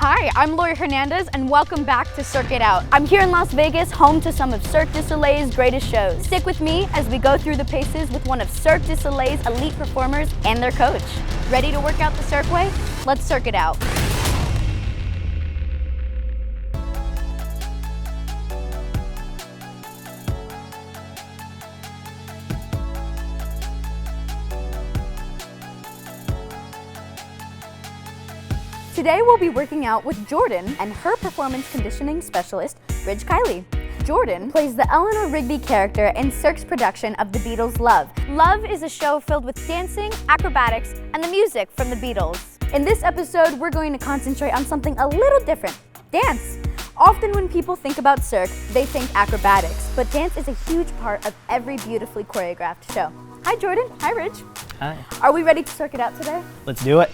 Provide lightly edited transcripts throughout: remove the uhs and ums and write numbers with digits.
Hi, I'm Laurie Hernandez and welcome back to Cirque It Out. I'm here in Las Vegas, home to some of Cirque du Soleil's greatest shows. Stick with me as we go through the paces with one of Cirque du Soleil's elite performers and their coach. Ready to work out the Cirque way? Let's Cirque It Out. Today we'll be working out with Jordan and her performance conditioning specialist, Ridge Kiley. Jordan plays the Eleanor Rigby character in Cirque's production of the Beatles LOVE. LOVE is a show filled with dancing, acrobatics, and the music from the Beatles. In this episode, we're going to concentrate on something a little different, dance. Often when people think about Cirque, they think acrobatics, but dance is a huge part of every beautifully choreographed show. Hi Jordan, hi Ridge. Hi. Are we ready to Cirque It Out today? Let's do it.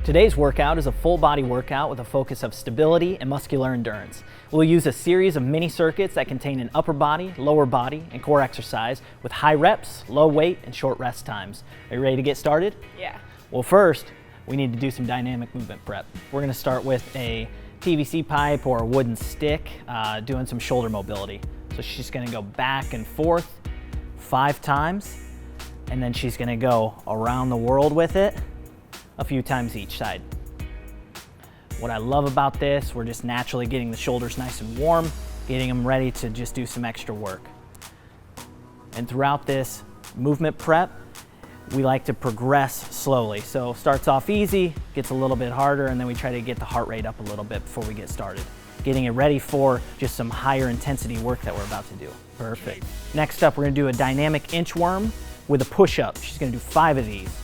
Today's workout is a full body workout with a focus of stability and muscular endurance. We'll use a series of mini circuits that contain an upper body, lower body, and core exercise with high reps, low weight, and short rest times. Are you ready to get started? Yeah. Well, first, we need to do some dynamic movement prep. We're gonna start with a PVC pipe or a wooden stick, doing some shoulder mobility. So she's gonna go back and forth 5 times, and then she's gonna go around the world with it a few times each side. What I love about this, we're just naturally getting the shoulders nice and warm, getting them ready to just do some extra work. And throughout this movement prep, we like to progress slowly. So starts off easy, gets a little bit harder, and then we try to get the heart rate up a little bit before we get started. Getting it ready for just some higher intensity work that we're about to do. Perfect. Next up, we're gonna do a dynamic inchworm with a push-up. She's gonna do 5 of these,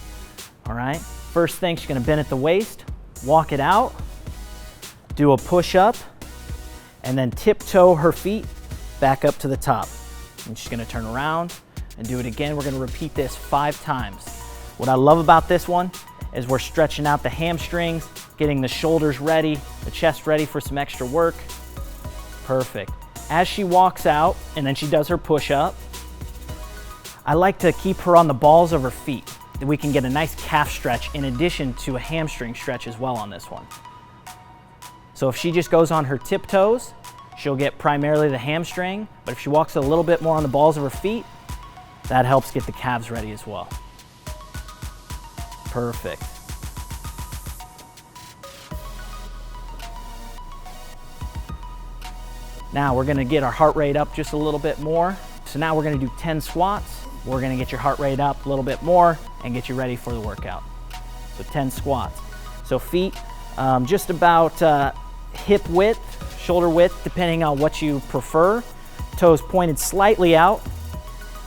all right? First thing, she's gonna bend at the waist, walk it out, do a push-up, and then tiptoe her feet back up to the top. And she's gonna turn around and do it again. We're gonna repeat this 5 times. What I love about this one is we're stretching out the hamstrings, getting the shoulders ready, the chest ready for some extra work. Perfect. As she walks out and then she does her push-up, I like to keep her on the balls of her feet. We can get a nice calf stretch in addition to a hamstring stretch as well on this one. So if she just goes on her tiptoes, she'll get primarily the hamstring, but if she walks a little bit more on the balls of her feet, that helps get the calves ready as well. Perfect. Now we're gonna get our heart rate up just a little bit more. So now we're gonna do 10 squats. We're gonna get your heart rate up a little bit more and get you ready for the workout. So 10 squats. So feet just about hip width, shoulder width, depending on what you prefer. Toes pointed slightly out,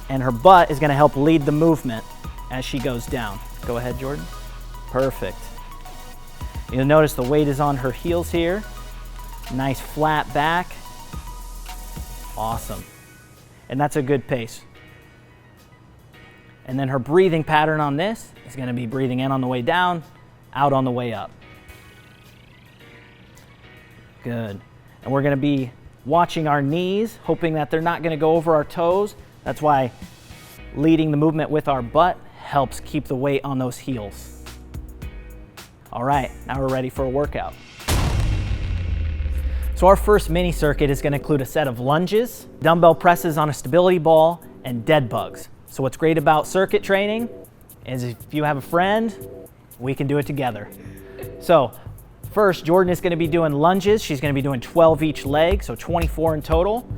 and her butt is gonna help lead the movement as she goes down. Go ahead, Jordan. Perfect. You'll notice the weight is on her heels here. Nice flat back. Awesome. And that's a good pace. And then her breathing pattern on this is gonna be breathing in on the way down, out on the way up. Good. And we're gonna be watching our knees, hoping that they're not gonna go over our toes. That's why leading the movement with our butt helps keep the weight on those heels. All right, now we're ready for a workout. So our first mini circuit is gonna include a set of lunges, dumbbell presses on a stability ball, and dead bugs. So what's great about circuit training is if you have a friend, we can do it together. So first, Jordan is gonna be doing lunges. She's gonna be doing 12 each leg, so 24 in total.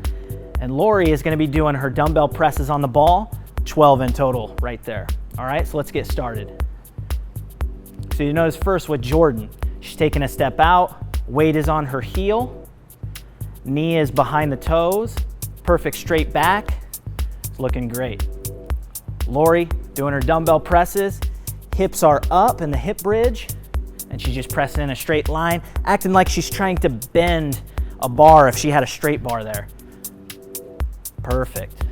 And Laurie is gonna be doing her dumbbell presses on the ball, 12 in total right there. All right, so let's get started. So you notice first with Jordan, she's taking a step out, weight is on her heel, knee is behind the toes, perfect straight back, it's looking great. Laurie doing her dumbbell presses, hips are up in the hip bridge, and she's just pressing in a straight line, acting like she's trying to bend a bar if she had a straight bar there. Perfect.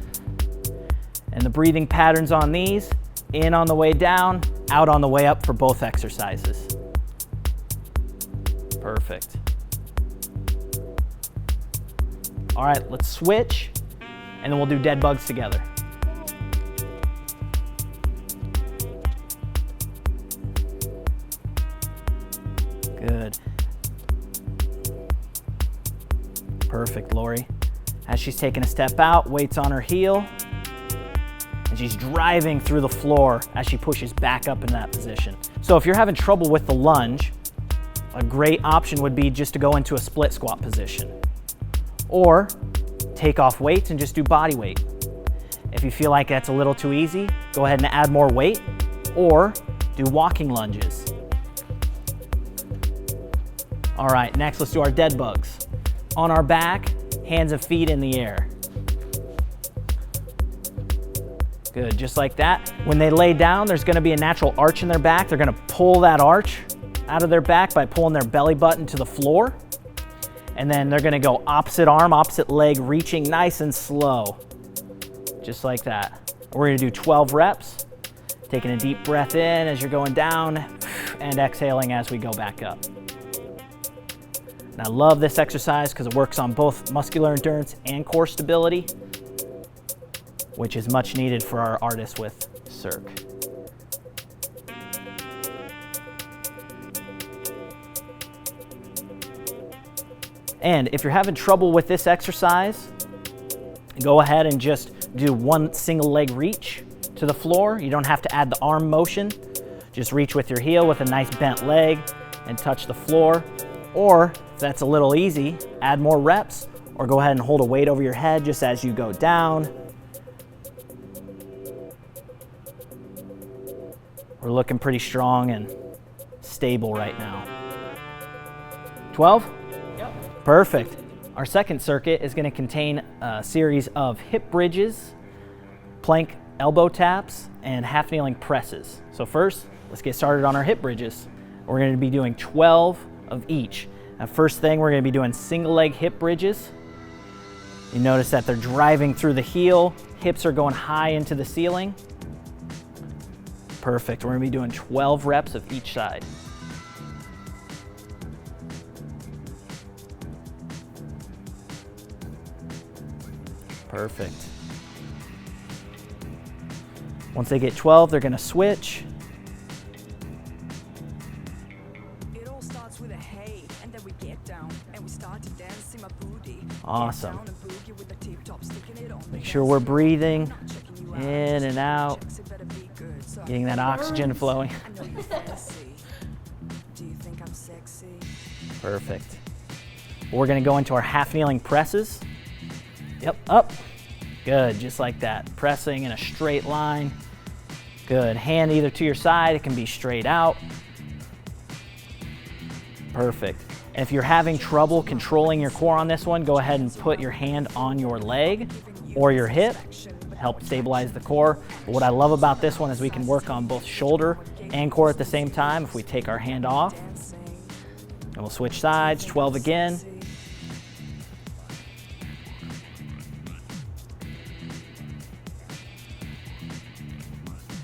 And the breathing patterns on these, in on the way down, out on the way up for both exercises. Perfect. All right, let's switch, and then we'll do dead bugs together. Good. Perfect, Laurie. As she's taking a step out, weights on her heel, and she's driving through the floor as she pushes back up in that position. So if you're having trouble with the lunge, a great option would be just to go into a split squat position. Or take off weights and just do body weight. If you feel like that's a little too easy, go ahead and add more weight, or do walking lunges. All right, next let's do our dead bugs. On our back, hands and feet in the air. Good, just like that. When they lay down, there's gonna be a natural arch in their back. They're gonna pull that arch out of their back by pulling their belly button to the floor. And then they're gonna go opposite arm, opposite leg, reaching nice and slow. Just like that. We're gonna do 12 reps. Taking a deep breath in as you're going down and exhaling as we go back up. And I love this exercise because it works on both muscular endurance and core stability, which is much needed for our artists with Cirque. And if you're having trouble with this exercise, go ahead and just do one single leg reach to the floor. You don't have to add the arm motion. Just reach with your heel with a nice bent leg and touch the floor. Or if that's a little easy, add more reps, or go ahead and hold a weight over your head just as you go down. We're looking pretty strong and stable right now. 12? Yep. Perfect. Our second circuit is going to contain a series of hip bridges, plank elbow taps, and half kneeling presses. So first, let's get started on our hip bridges. We're going to be doing 12 of each. Now, first thing, we're going to be doing single leg hip bridges. You notice that they're driving through the heel, hips are going high into the ceiling. Perfect. We're going to be doing 12 reps of each side. Perfect. Once they get 12, they're going to switch. It all starts with a hey, and then we get down and we start to dance in my booty. Awesome. Make sure we're breathing in and out, getting that oxygen flowing. Do you think I'm sexy? Perfect. We're going to go into our half kneeling presses. Yep, up. Good, just like that. Pressing in a straight line. Good. Hand either to your side, it can be straight out. Perfect. And if you're having trouble controlling your core on this one, go ahead and put your hand on your leg or your hip. Help stabilize the core. But what I love about this one is we can work on both shoulder and core at the same time if we take our hand off. And we'll switch sides, 12 again.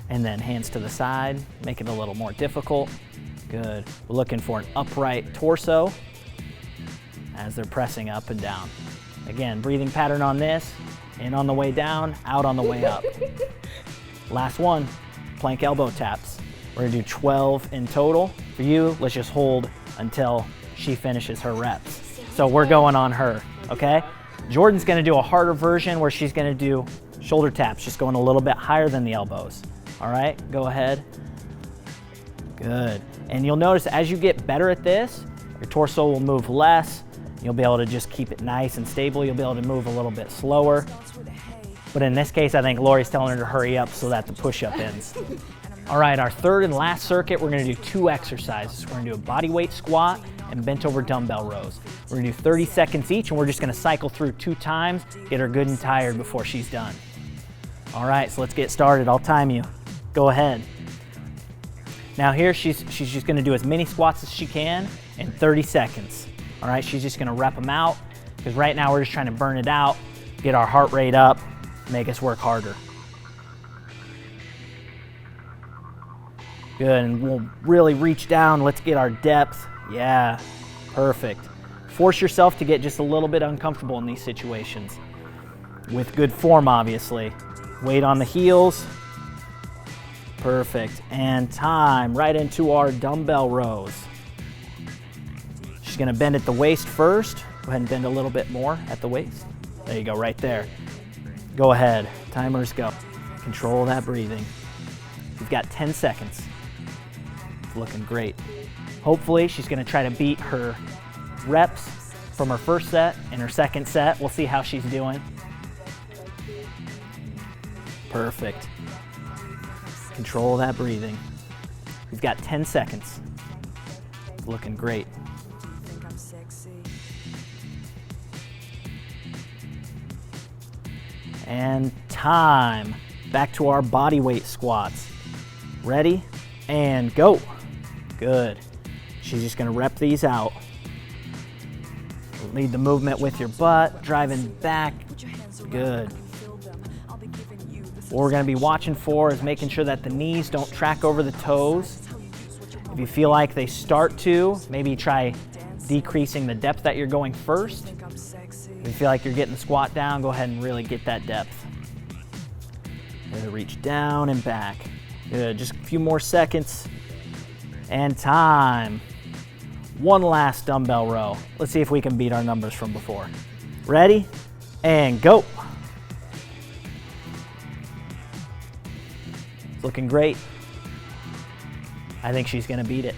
And then hands to the side, make it a little more difficult. Good. We're looking for an upright torso as they're pressing up and down. Again, breathing pattern on this, in on the way down, out on the way up. Last one, plank elbow taps. We're gonna do 12 in total. For you, let's just hold until she finishes her reps. So we're going on her, okay? Jordan's gonna do a harder version where she's gonna do shoulder taps, just going a little bit higher than the elbows. All right, go ahead. Good. And you'll notice as you get better at this, your torso will move less. You'll be able to just keep it nice and stable. You'll be able to move a little bit slower. But in this case, I think Laurie's telling her to hurry up so that the push-up ends. All right, our third and last circuit, we're gonna do 2 exercises. We're gonna do a body weight squat and bent over dumbbell rows. We're gonna do 30 seconds each, and we're just gonna cycle through 2 times, get her good and tired before she's done. All right, so let's get started. I'll time you. Go ahead. Now here, she's just gonna do as many squats as she can in 30 seconds. All right, she's just gonna rep them out, because right now we're just trying to burn it out, get our heart rate up, make us work harder. Good, and we'll really reach down. Let's get our depth. Yeah, perfect. Force yourself to get just a little bit uncomfortable in these situations. With good form, obviously. Weight on the heels. Perfect, and time, right into our dumbbell rows. She's gonna bend at the waist first. Go ahead and bend a little bit more at the waist. There you go, right there. Go ahead, timers go. Control that breathing. You've got 10 seconds. It's looking great. Hopefully she's gonna try to beat her reps from her first set and her second set. We'll see how she's doing. Perfect. Control that breathing. You've got 10 seconds. It's looking great. Think I'm sexy. And time. Back to our body weight squats. Ready? And go. Good. She's just gonna rep these out. Lead the movement with your butt, driving back. Good. What we're gonna be watching for is making sure that the knees don't track over the toes. If you feel like they start to, maybe try decreasing the depth that you're going first. If you feel like you're getting the squat down, go ahead and really get that depth. Good, reach down and back. Good, just a few more seconds. And time. One last dumbbell row. Let's see if we can beat our numbers from before. Ready? And go. It's looking great. I think she's gonna beat it.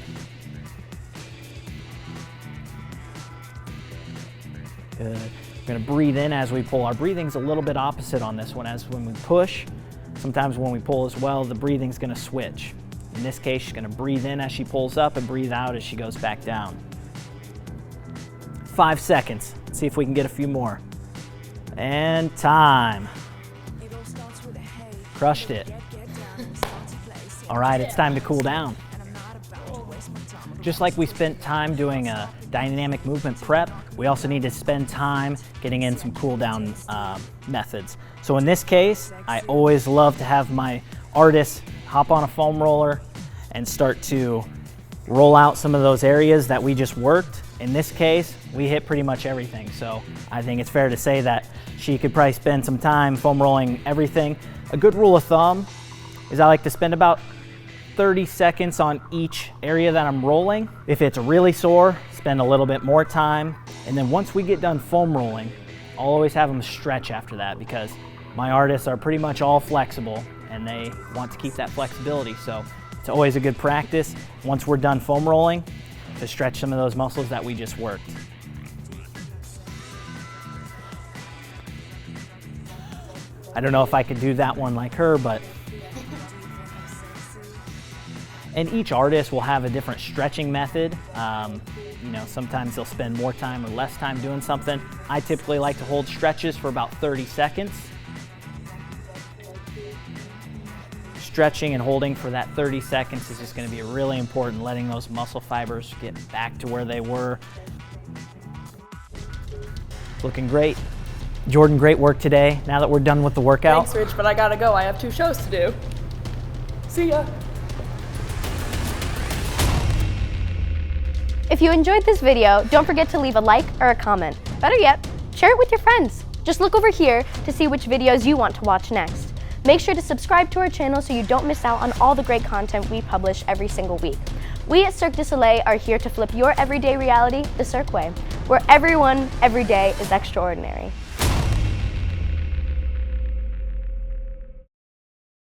Good. We're gonna breathe in as we pull. Our breathing's a little bit opposite on this one. As when we push, sometimes when we pull as well, the breathing's gonna switch. In this case, she's gonna breathe in as she pulls up and breathe out as she goes back down. 5 seconds. Let's see if we can get a few more. And time. Crushed it. All right, it's time to cool down. Just like we spent time doing a dynamic movement prep, we also need to spend time getting in some cool down methods. So in this case, I always love to have my artists hop on a foam roller and start to roll out some of those areas that we just worked. In this case, we hit pretty much everything. So I think it's fair to say that she could probably spend some time foam rolling everything. A good rule of thumb is I like to spend about 30 seconds on each area that I'm rolling. If it's really sore, spend a little bit more time. And then once we get done foam rolling, I'll always have them stretch after that because my artists are pretty much all flexible and they want to keep that flexibility. So it's always a good practice once we're done foam rolling to stretch some of those muscles that we just worked. I don't know if I could do that one like her, but and each artist will have a different stretching method. You know, sometimes they'll spend more time or less time doing something. I typically like to hold stretches for about 30 seconds. Stretching and holding for that 30 seconds is just going to be really important, letting those muscle fibers get back to where they were. Looking great. Jordan, great work today. Now that we're done with the workout. Thanks, Ridge, but I gotta go. I have 2 shows to do. See ya. If you enjoyed this video, don't forget to leave a like or a comment. Better yet, share it with your friends. Just look over here to see which videos you want to watch next. Make sure to subscribe to our channel so you don't miss out on all the great content we publish every single week. We at Cirque du Soleil are here to flip your everyday reality the Cirque way, where everyone, every day is extraordinary.